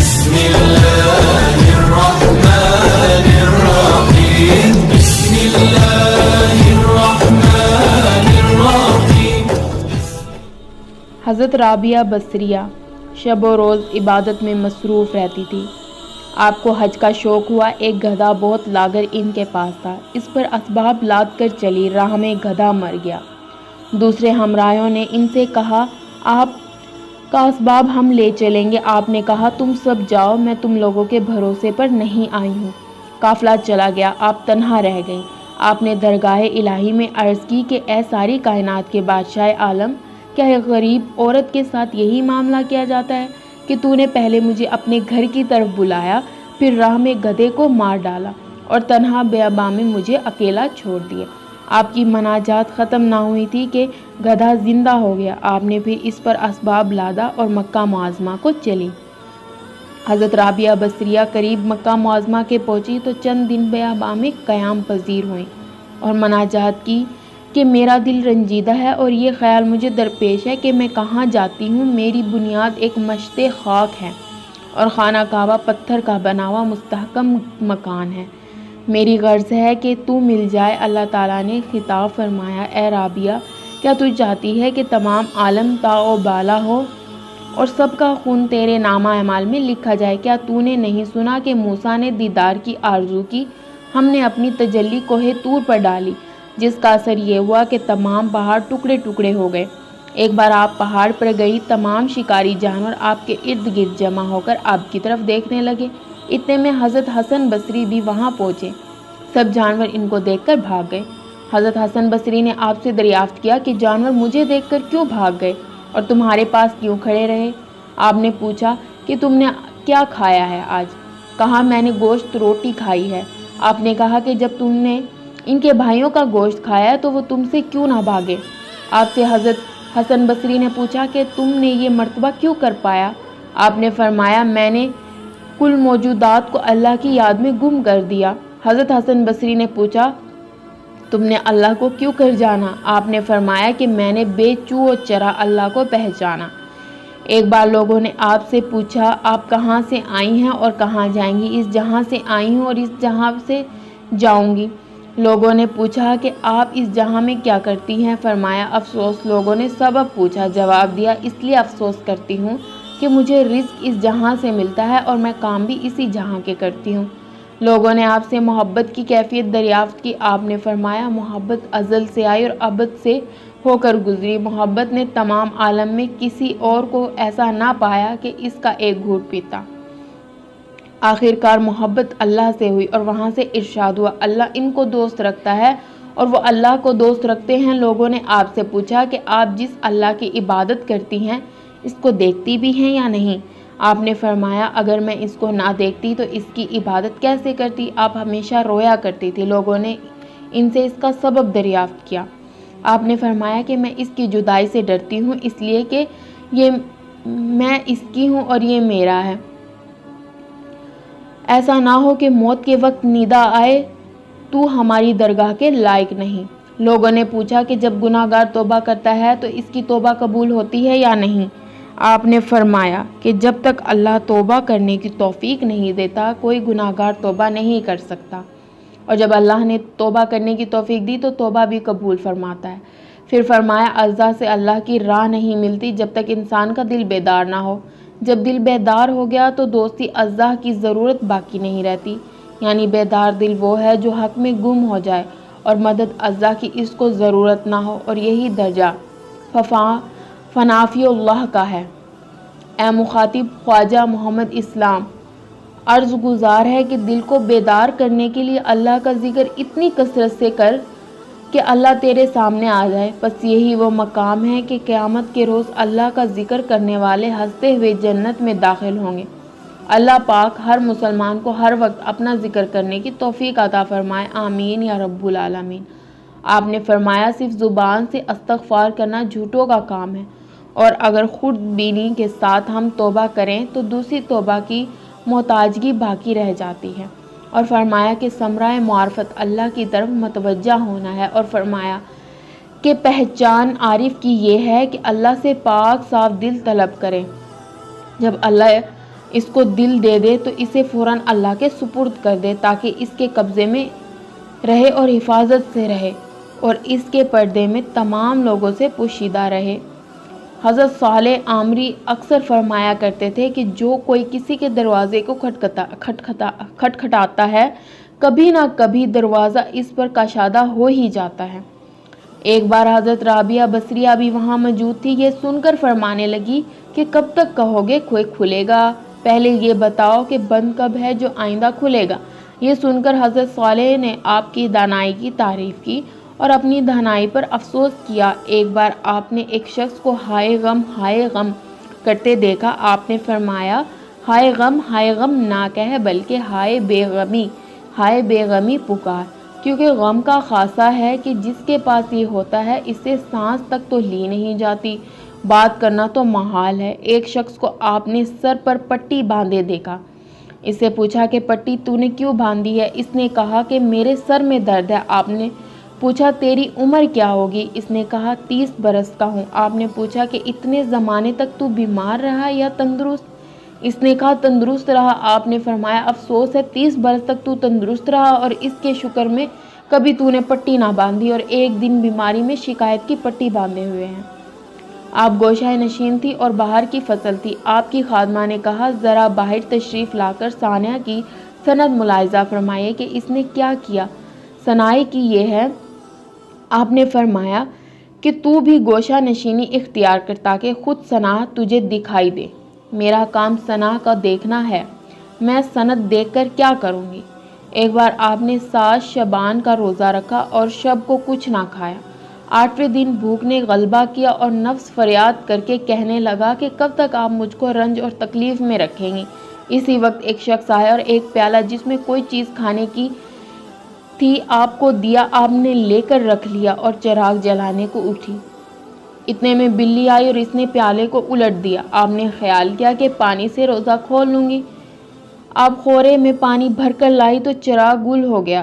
بسم اللہ الرحمن الرحیم بسم اللہ الرحمن الرحیم۔ حضرت رابعہ بصریہ شب و روز عبادت میں مصروف رہتی تھی۔ آپ کو حج کا شوق ہوا۔ ایک گدھا بہت لاغر ان کے پاس تھا۔ اس پر اسباب لاد کر چلی، راہ میں گدھا مر گیا۔ دوسرے ہمراہیوں نے ان سے کہا آپ کا اسباب ہم لے چلیں گے۔ آپ نے کہا تم سب جاؤ، میں تم لوگوں کے بھروسے پر نہیں آئی ہوں۔ قافلہ چلا گیا، آپ تنہا رہ گئیں۔ آپ نے درگاہ الہی میں عرض کی کہ اے ساری کائنات کے بادشاہ عالم، کیا ایک غریب عورت کے ساتھ یہی معاملہ کیا جاتا ہے کہ تو نے پہلے مجھے اپنے گھر کی طرف بلایا، پھر راہ میں گدھے کو مار ڈالا اور تنہا بیاباں میں مجھے اکیلا چھوڑ دیا۔ آپ کی مناجات ختم نہ ہوئی تھی کہ گدھا زندہ ہو گیا۔ آپ نے پھر اس پر اسباب لادا اور مکہ معظمہ کو چلی۔ حضرت رابعہ بصریہ قریب مکہ معظمہ کے پہنچی تو چند دن بیاباں میں قیام پذیر ہوئیں اور مناجات کی کہ میرا دل رنجیدہ ہے اور یہ خیال مجھے درپیش ہے کہ میں کہاں جاتی ہوں۔ میری بنیاد ایک مشت خاک ہے اور خانہ کعبہ پتھر کا بنا ہوا مستحکم مکان ہے۔ میری غرض ہے کہ تو مل جائے۔ اللہ تعالیٰ نے خطاب فرمایا اے رابعہ، کیا تو چاہتی ہے کہ تمام عالم تا و بالا ہو اور سب کا خون تیرے نامہ اعمال میں لکھا جائے؟ کیا تو نے نہیں سنا کہ موسیٰ نے دیدار کی آرزو کی، ہم نے اپنی تجلی کوہ طور پر ڈالی، جس کا اثر یہ ہوا کہ تمام پہاڑ ٹکڑے ٹکڑے ہو گئے۔ ایک بار آپ پہاڑ پر گئی، تمام شکاری جانور آپ کے ارد گرد جمع ہو کر آپ کی طرف دیکھنے لگے۔ اتنے میں حضرت حسن بصری بھی وہاں پہنچے۔ سب جانور ان کو دیکھ کر بھاگ گئے۔ حضرت حسن بصری نے آپ سے دریافت کیا کہ جانور مجھے دیکھ کر کیوں بھاگ گئے اور تمہارے پاس کیوں کھڑے رہے؟ آپ نے پوچھا کہ تم نے کیا کھایا ہے آج؟ کہا میں نے گوشت روٹی کھائی ہے۔ آپ نے کہا کہ جب تم نے ان کے بھائیوں کا گوشت کھایا ہے تو وہ تم سے کیوں نہ بھاگے؟ آپ سے حضرت حسن بصری نے پوچھا کہ تم نے یہ مرتبہ کیوں کر پایا؟ آپ نے فرمایا میں نے کل موجودات کو اللہ کی یاد میں گم کر دیا۔ حضرت حسن بصری نے پوچھا تم نے اللہ کو کیوں کر جانا؟ آپ نے فرمایا کہ میں نے بے چو و چرا اللہ کو پہچانا۔ ایک بار لوگوں نے آپ سے پوچھا آپ کہاں سے آئی ہیں اور کہاں جائیں گی؟ اس جہاں سے آئی ہوں اور اس جہاں سے جاؤں گی۔ لوگوں نے پوچھا کہ آپ اس جہاں میں کیا کرتی ہیں؟ فرمایا افسوس۔ لوگوں نے سبب پوچھا، جواب دیا اس لیے افسوس کرتی ہوں کہ مجھے رزق اس جہاں سے ملتا ہے اور میں کام بھی اسی جہاں کے کرتی ہوں۔ لوگوں نے آپ سے محبت کی کیفیت دریافت کی۔ آپ نے فرمایا محبت ازل سے آئی اور ابد سے ہو کر گزری۔ محبت نے تمام عالم میں کسی اور کو ایسا نہ پایا کہ اس کا ایک گھونٹ پیتا۔ آخر کار محبت اللہ سے ہوئی اور وہاں سے ارشاد ہوا اللہ ان کو دوست رکھتا ہے اور وہ اللہ کو دوست رکھتے ہیں۔ لوگوں نے آپ سے پوچھا کہ آپ جس اللہ کی عبادت کرتی ہیں اس کو دیکھتی بھی ہیں یا نہیں؟ آپ نے فرمایا اگر میں اس کو نہ دیکھتی تو اس کی عبادت کیسے کرتی؟ آپ ہمیشہ رویا کرتی تھی۔ لوگوں نے ان سے اس کا سبب دریافت کیا۔ آپ نے فرمایا کہ میں اس کی جدائی سے ڈرتی ہوں اس لیے کہ یہ میں اس کی ہوں اور یہ میرا ہے، ایسا نہ ہو کہ موت کے وقت ندا آئے تو ہماری درگاہ کے لائق نہیں۔ لوگوں نے پوچھا کہ جب گناہ گار توبہ کرتا ہے تو اس کی توبہ قبول ہوتی ہے یا نہیں؟ آپ نے فرمایا کہ جب تک اللہ توبہ کرنے کی توفیق نہیں دیتا کوئی گناہ گار توبہ نہیں کر سکتا، اور جب اللہ نے توبہ کرنے کی توفیق دی تو توبہ بھی قبول فرماتا ہے۔ پھر فرمایا اعضاء سے اللہ کی راہ نہیں ملتی جب تک انسان کا دل بیدار نہ ہو۔ جب دل بیدار ہو گیا تو دوستی اعضاء کی ضرورت باقی نہیں رہتی، یعنی بیدار دل وہ ہے جو حق میں گم ہو جائے اور مدد اعضاء کی اس کو ضرورت نہ ہو، اور یہی درجہ فنافی اللہ کا ہے۔ اے مخاطب خواجہ محمد اسلام، عرض گزار ہے کہ دل کو بیدار کرنے کے لیے اللہ کا ذکر اتنی کثرت سے کر کہ اللہ تیرے سامنے آ جائے۔ بس یہی وہ مقام ہے کہ قیامت کے روز اللہ کا ذکر کرنے والے ہنستے ہوئے جنت میں داخل ہوں گے۔ اللہ پاک ہر مسلمان کو ہر وقت اپنا ذکر کرنے کی توفیق عطا فرمائے، آمین یا رب العالمین۔ آپ نے فرمایا صرف زبان سے استغفار کرنا جھوٹوں کا کام ہے، اور اگر خود بینی کے ساتھ ہم توبہ کریں تو دوسری توبہ کی محتاجگی باقی رہ جاتی ہے، اور فرمایا کہ ثمرہ معرفت اللہ کی طرف متوجہ ہونا ہے، اور فرمایا کہ پہچان عارف کی یہ ہے کہ اللہ سے پاک صاف دل طلب کرے۔ جب اللہ اس کو دل دے دے تو اسے فوراً اللہ کے سپرد کر دے تاکہ اس کے قبضے میں رہے اور حفاظت سے رہے اور اس کے پردے میں تمام لوگوں سے پوشیدہ رہے۔ حضرت صالح عامری اکثر فرمایا کرتے تھے کہ جو کوئی کسی کے دروازے کو کھٹکھٹاتا ہے کبھی نہ کبھی دروازہ اس پر کشادہ ہو ہی جاتا ہے۔ ایک بار حضرت رابعہ بصریہ بھی وہاں موجود تھی۔ یہ سن کر فرمانے لگی کہ کب تک کہو گے کوئی کھلے گا، پہلے یہ بتاؤ کہ بند کب ہے جو آئندہ کھلے گا۔ یہ سن کر حضرت صالح نے آپ کی دانائی کی تعریف کی اور اپنی دانائی پر افسوس کیا۔ ایک بار آپ نے ایک شخص کو ہائے غم کرتے دیکھا۔ آپ نے فرمایا ہائے غم نہ کہے بلکہ ہائے بے غمی پکار، کیونکہ غم کا خاصہ ہے کہ جس کے پاس یہ ہوتا ہے اس سے سانس تک تو لی نہیں جاتی، بات کرنا تو محال ہے۔ ایک شخص کو آپ نے سر پر پٹی باندھے دیکھا۔ اس سے پوچھا کہ پٹی تو نے کیوں باندھی ہے؟ اس نے کہا کہ میرے سر میں درد ہے۔ آپ نے پوچھا تیری عمر کیا ہوگی؟ اس نے کہا 30 برس کا ہوں۔ آپ نے پوچھا کہ اتنے زمانے تک تو بیمار رہا یا تندرست؟ اس نے کہا تندرست رہا۔ آپ نے فرمایا افسوس ہے 30 برس تک تو تندرست رہا اور اس کے شکر میں کبھی تو نے پٹی نہ باندھی اور ایک دن بیماری میں شکایت کی پٹی باندھے ہوئے ہیں۔ آپ گوشہ نشین تھی اور باہر کی فصل تھی۔ آپ کی خادمہ نے کہا ذرا باہر تشریف لا کر ثانیہ کی سند ملاحظہ فرمائیے کہ اس نے کیا کیا۔ ثناء کی یہ ہے۔ آپ نے فرمایا کہ تو بھی گوشہ نشینی اختیار کر تاکہ خود ثنا تجھے دکھائی دے۔ میرا کام ثنا کا دیکھنا ہے، میں سند دیکھ کر کیا کروں گی۔ ایک بار آپ نے 7 شعبان کا روزہ رکھا اور شب کو کچھ نہ کھایا۔ 8ویں دن بھوک نے غلبہ کیا اور نفس فریاد کر کے کہنے لگا کہ کب تک آپ مجھ کو رنج اور تکلیف میں رکھیں گی۔ اسی وقت ایک شخص آیا اور ایک پیالہ جس میں کوئی چیز کھانے کی تھی آپ کو دیا۔ آپ نے لے کر رکھ لیا اور چراغ جلانے کو اٹھی۔ اتنے میں بلی آئی اور اس نے پیالے کو الٹ دیا۔ آپ نے خیال کیا کہ پانی سے روزہ کھول لوں گی۔ آپ خورے میں پانی بھر کر لائی تو چراغ گل ہو گیا۔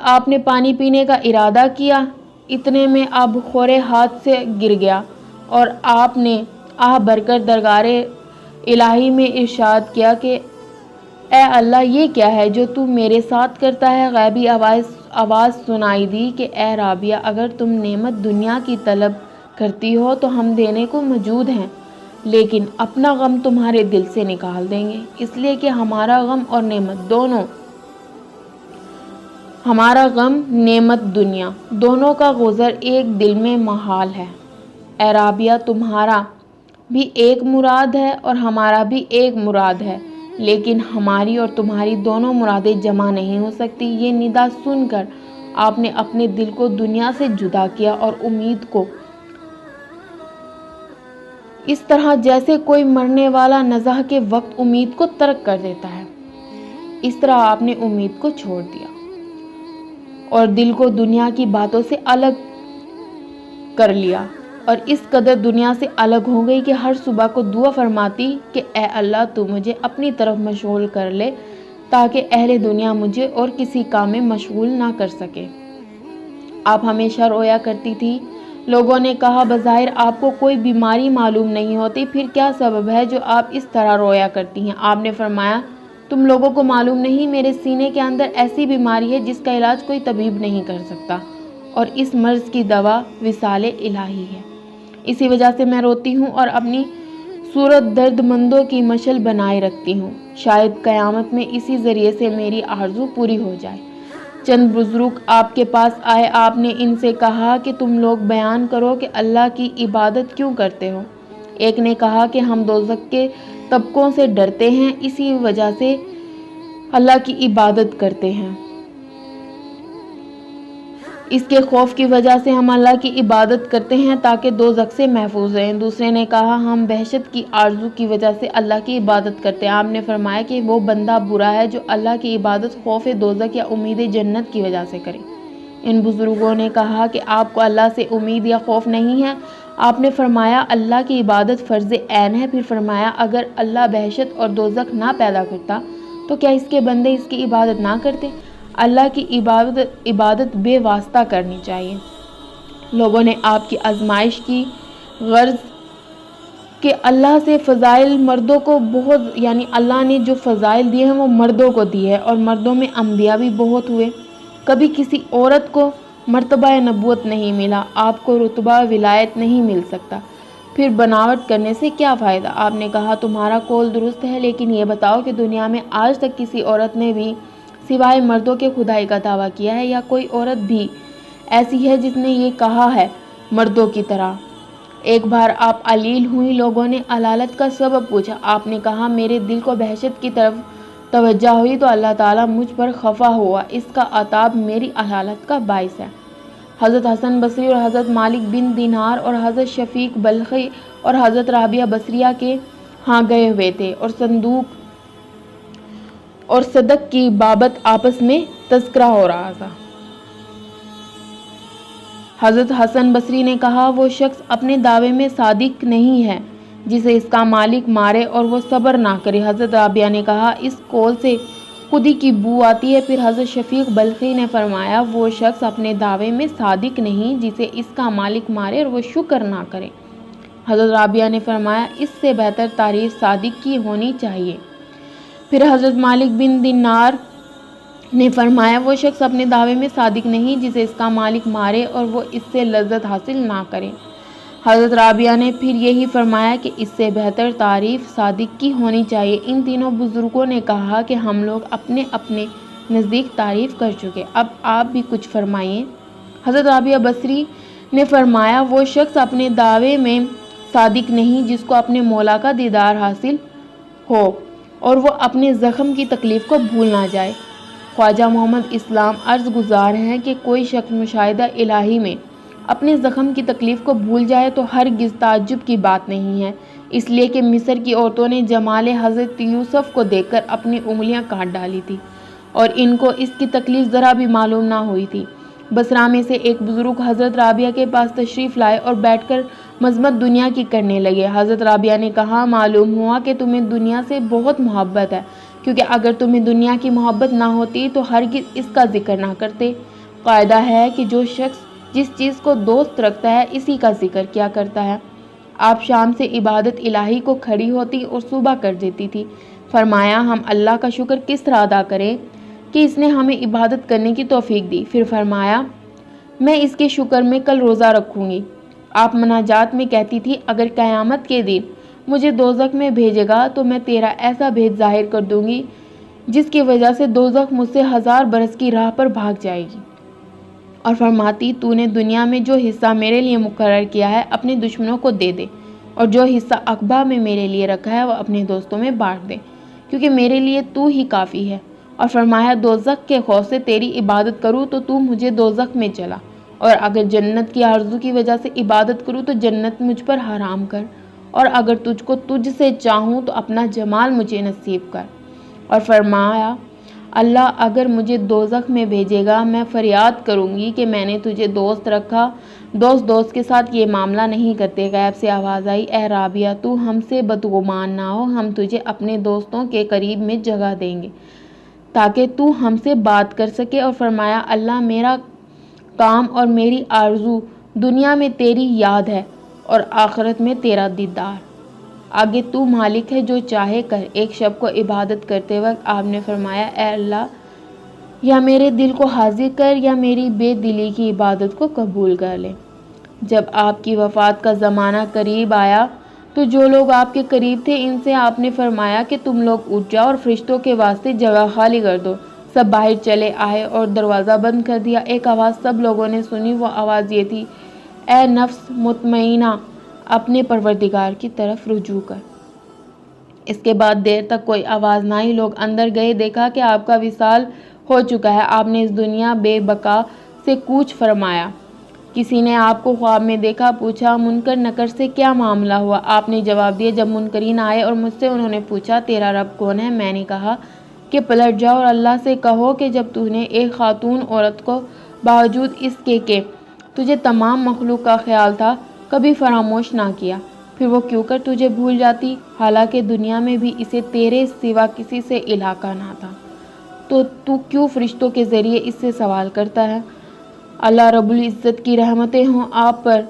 آپ نے پانی پینے کا ارادہ کیا، اتنے میں اب خورے ہاتھ سے گر گیا اور آپ نے آہ بھر کر درگاہ الہی میں ارشاد کیا کہ اے اللہ یہ کیا ہے جو تو میرے ساتھ کرتا ہے۔ غیبی آواز سنائی دی کہ اے رابعہ اگر تم نعمت دنیا کی طلب کرتی ہو تو ہم دینے کو موجود ہیں، لیکن اپنا غم تمہارے دل سے نکال دیں گے، اس لیے کہ ہمارا غم نعمت دنیا دونوں کا گزر ایک دل میں محال ہے۔ اے رابعہ تمہارا بھی ایک مراد ہے اور ہمارا بھی ایک مراد ہے، لیکن ہماری اور تمہاری دونوں مرادیں جمع نہیں ہو سکتی۔ یہ ندا سن کر آپ نے اپنے دل کو دنیا سے جدا کیا اور امید کو اس طرح جیسے کوئی مرنے والا نزاع کے وقت امید کو ترک کر دیتا ہے، اس طرح آپ نے امید کو چھوڑ دیا اور دل کو دنیا کی باتوں سے الگ کر لیا اور اس قدر دنیا سے الگ ہو گئی کہ ہر صبح کو دعا فرماتی کہ اے اللہ تو مجھے اپنی طرف مشغول کر لے تاکہ اہل دنیا مجھے اور کسی کام میں مشغول نہ کر سکے۔ آپ ہمیشہ رویا کرتی تھی۔ لوگوں نے کہا بظاہر آپ کو کوئی بیماری معلوم نہیں ہوتی، پھر کیا سبب ہے جو آپ اس طرح رویا کرتی ہیں؟ آپ نے فرمایا تم لوگوں کو معلوم نہیں، میرے سینے کے اندر ایسی بیماری ہے جس کا علاج کوئی طبیب نہیں کر سکتا اور اس مرض کی دوا وصال الہی ہے۔ اسی وجہ سے میں روتی ہوں اور اپنی صورت درد مندوں کی مشل بنائے رکھتی ہوں، شاید قیامت میں اسی ذریعے سے میری آرزو پوری ہو جائے۔ چند بزرگ آپ کے پاس آئے۔ آپ نے ان سے کہا کہ تم لوگ بیان کرو کہ اللہ کی عبادت کیوں کرتے ہو؟ ایک نے کہا کہ ہم دوزخ کے طبقوں سے ڈرتے ہیں، اسی وجہ سے اللہ کی عبادت کرتے ہیں۔ اس کے خوف کی وجہ سے ہم اللہ کی عبادت کرتے ہیں تاکہ دوزخ سے محفوظ رہیں۔ دوسرے نے کہا ہم بہشت کی آرزو کی وجہ سے اللہ کی عبادت کرتے ہیں۔ آپ نے فرمایا کہ وہ بندہ برا ہے جو اللہ کی عبادت خوف دوزخ یا امید جنت کی وجہ سے کرے۔ ان بزرگوں نے کہا کہ آپ کو اللہ سے امید یا خوف نہیں ہے؟ آپ نے فرمایا اللہ کی عبادت فرض عین ہے۔ پھر فرمایا اگر اللہ بہشت اور دوزخ نہ پیدا کرتا تو کیا اس کے بندے اس کی عبادت نہ کرتے؟ اللہ کی عبادت بے واسطہ کرنی چاہیے۔ لوگوں نے آپ کی آزمائش کی غرض کہ اللہ سے فضائل مردوں کو بہت، یعنی اللہ نے جو فضائل دیے ہیں وہ مردوں کو دیے اور مردوں میں انبیاء بھی بہت ہوئے، کبھی کسی عورت کو مرتبہ نبوت نہیں ملا، آپ کو رتبہ ولایت نہیں مل سکتا، پھر بناوٹ کرنے سے کیا فائدہ؟ آپ نے کہا تمہارا قول درست ہے، لیکن یہ بتاؤ کہ دنیا میں آج تک کسی عورت نے بھی سوائے مردوں کے خدائی کا دعویٰ کیا ہے، یا کوئی عورت بھی ایسی ہے جس نے یہ کہا ہے مردوں کی طرح؟ ایک بار آپ علیل ہوئی، لوگوں نے علالت کا سبب پوچھا، آپ نے کہا میرے دل کو بہشت کی طرف توجہ ہوئی تو اللہ تعالیٰ مجھ پر خفا ہوا، اس کا عتاب میری علالت کا باعث ہے۔ حضرت حسن بصری اور حضرت مالک بن دینار اور حضرت شفیق بلخی اور حضرت رابعہ بصریہ کے ہاں گئے ہوئے تھے اور صندوق اور صدق کی بابت آپس میں تذکرہ ہو رہا تھا۔ حضرت حسن بصری نے کہا وہ شخص اپنے دعوے میں صادق نہیں ہے جسے اس کا مالک مارے اور وہ صبر نہ کرے۔ حضرت رابعہ نے کہا اس قول سے خودی کی بو آتی ہے۔ پھر حضرت شفیق بلخی نے فرمایا وہ شخص اپنے دعوے میں صادق نہیں جسے اس کا مالک مارے اور وہ شکر نہ کرے۔ حضرت رابعہ نے فرمایا اس سے بہتر تعریف صادق کی ہونی چاہیے۔ پھر حضرت مالک بن دینار نے فرمایا وہ شخص اپنے دعوے میں صادق نہیں جسے اس کا مالک مارے اور وہ اس سے لذت حاصل نہ کرے۔ حضرت رابعہ نے پھر یہی فرمایا کہ اس سے بہتر تعریف صادق کی ہونی چاہیے۔ ان تینوں بزرگوں نے کہا کہ ہم لوگ اپنے اپنے نزدیک تعریف کر چکے، اب آپ بھی کچھ فرمائیں۔ حضرت رابعہ بصری نے فرمایا وہ شخص اپنے دعوے میں صادق نہیں جس کو اپنے مولا کا دیدار حاصل ہو اور وہ اپنے زخم کی تکلیف کو بھول نہ جائے۔ خواجہ محمد اسلام عرض گزار ہیں کہ کوئی شخص مشاہدہ الہی میں اپنے زخم کی تکلیف کو بھول جائے تو ہرگز تعجب کی بات نہیں ہے، اس لیے کہ مصر کی عورتوں نے جمال حضرت یوسف کو دیکھ کر اپنی انگلیاں کاٹ ڈالی تھی اور ان کو اس کی تکلیف ذرا بھی معلوم نہ ہوئی تھی۔ بصرہ میں سے ایک بزرگ حضرت رابعہ کے پاس تشریف لائے اور بیٹھ کر مذمت دنیا کی کرنے لگے۔ حضرت رابعہ نے کہا معلوم ہوا کہ تمہیں دنیا سے بہت محبت ہے، کیونکہ اگر تمہیں دنیا کی محبت نہ ہوتی تو ہرگز اس کا ذکر نہ کرتے۔ قاعدہ ہے کہ جو شخص جس چیز کو دوست رکھتا ہے اسی کا ذکر کیا کرتا ہے۔ آپ شام سے عبادت الہی کو کھڑی ہوتی اور صبح کر دیتی تھی۔ فرمایا ہم اللہ کا شکر کس طرح ادا کریں کہ اس نے ہمیں عبادت کرنے کی توفیق دی۔ پھر فرمایا میں اس کے شکر میں کل روزہ رکھوں گی۔ آپ مناجات میں کہتی تھی اگر قیامت کے دن مجھے دوزخ میں بھیجے گا تو میں تیرا ایسا بھید ظاہر کر دوں گی جس کی وجہ سے دوزخ مجھ سے 1000 برس کی راہ پر بھاگ جائے گی۔ اور فرماتی تو نے دنیا میں جو حصہ میرے لیے مقرر کیا ہے اپنے دشمنوں کو دے دے اور جو حصہ عقبہ میں میرے لیے رکھا ہے وہ اپنے دوستوں میں بانٹ دے، کیونکہ میرے لیے تو ہی کافی ہے۔ اور فرمایا دوزخ کے خوف سے تیری عبادت کروں تو تو مجھے دوزخ میں چلا، اور اگر جنت کی آرزو کی وجہ سے عبادت کروں تو جنت مجھ پر حرام کر، اور اگر تجھ کو تجھ سے چاہوں تو اپنا جمال مجھے نصیب کر۔ اور فرمایا اللہ اگر مجھے دوزخ میں بھیجے گا میں فریاد کروں گی کہ میں نے تجھے دوست رکھا، دوست کے ساتھ یہ معاملہ نہیں کرتے۔ غیب سے آواز آئی اے رابعہ تو ہم سے بدگمان نہ ہو، ہم تجھے اپنے دوستوں کے قریب میں جگہ دیں گے تاکہ تو ہم سے بات کر سکے۔ اور فرمایا اللہ میرا کام اور میری آرزو دنیا میں تیری یاد ہے اور آخرت میں تیرا دیدار، آگے تو مالک ہے جو چاہے کر۔ ایک شب کو عبادت کرتے وقت آپ نے فرمایا اے اللہ یا میرے دل کو حاضر کر یا میری بے دلی کی عبادت کو قبول کر لے۔ جب آپ کی وفات کا زمانہ قریب آیا تو جو لوگ آپ کے قریب تھے ان سے آپ نے فرمایا کہ تم لوگ اٹھ جاؤ اور فرشتوں کے واسطے جگہ خالی کر دو۔ سب باہر چلے آئے اور دروازہ بند کر دیا۔ ایک آواز سب لوگوں نے سنی، وہ آواز یہ تھی اے نفس مطمئنہ اپنے پروردگار کی طرف رجوع کر۔ اس کے بعد دیر تک کوئی آواز نہ آئی، لوگ اندر گئے، دیکھا کہ آپ کا وصال ہو چکا ہے۔ آپ نے اس دنیا بے بقا سے کوچ فرمایا۔ کسی نے آپ کو خواب میں دیکھا، پوچھا منکر نکر سے کیا معاملہ ہوا؟ آپ نے جواب دیا جب منکرین آئے اور مجھ سے انہوں نے پوچھا تیرا رب کون ہے، میں نے کہا کہ پلٹ جاؤ اور اللہ سے کہو کہ جب تو نے ایک خاتون عورت کو باوجود اس کے کہ تجھے تمام مخلوق کا خیال تھا کبھی فراموش نہ کیا، پھر وہ کیوں کر تجھے بھول جاتی، حالانکہ دنیا میں بھی اسے تیرے سوا کسی سے علاقہ نہ تھا، تو کیوں فرشتوں کے ذریعے اس سے سوال کرتا ہے؟ اللہ رب العزت کی رحمتیں ہوں آپ پر،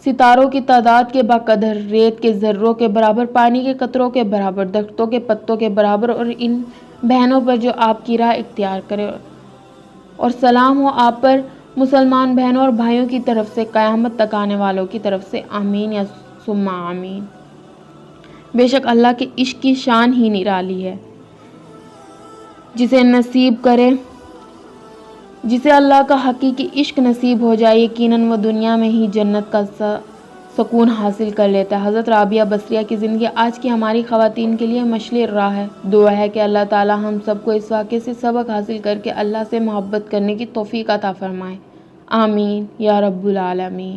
ستاروں کی تعداد کے بقدر، ریت کے ذروں کے برابر، پانی کے قطروں کے برابر، درختوں کے پتوں کے برابر، اور ان بہنوں پر جو آپ کی راہ اختیار کرے، اور سلام ہو آپ پر مسلمان بہنوں اور بھائیوں کی طرف سے، قیامت تک آنے والوں کی طرف سے، آمین یا ثم آمین۔ بے شک اللہ کے عشق کی شان ہی نرالی ہے۔ جسے نصیب کرے، جسے اللہ کا حقیقی عشق نصیب ہو جائے، یقیناً وہ دنیا میں ہی جنت کا سکون حاصل کر لیتا ہے۔ حضرت رابعہ بصریہ کی زندگی آج کی ہماری خواتین کے لیے مشعل راہ ہے۔ دعا ہے کہ اللہ تعالی ہم سب کو اس واقعے سے سبق حاصل کر کے اللہ سے محبت کرنے کی توفیق عطا فرمائے، آمین یا رب العالمین۔